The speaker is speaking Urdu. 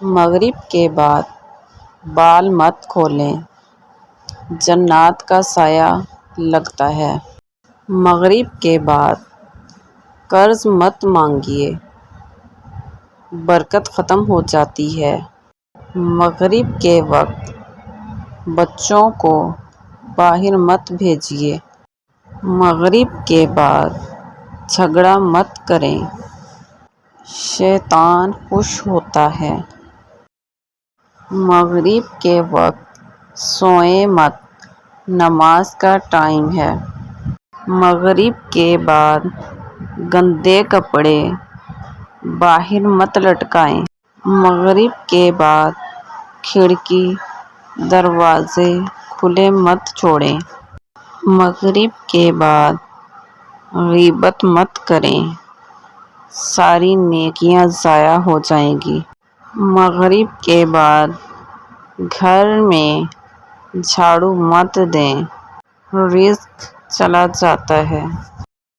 مغرب کے بعد بال مت کھولیں، جنات کا سایہ لگتا ہے۔ مغرب کے بعد قرض مت مانگیے، برکت ختم ہو جاتی ہے۔ مغرب کے وقت بچوں کو باہر مت بھیجیے۔ مغرب کے بعد جھگڑا مت کریں، شیطان خوش ہوتا ہے۔ مغرب کے وقت سوئیں مت، نماز کا ٹائم ہے۔ مغرب کے بعد گندے کپڑے باہر مت لٹکائیں۔ مغرب کے بعد کھڑکی دروازے کھلے مت چھوڑیں۔ مغرب کے بعد غیبت مت کریں، ساری نیکیاں ضائع ہو جائیں گی۔ مغرب کے بعد گھر میں جھاڑو مت دیں، رزق چلا جاتا ہے۔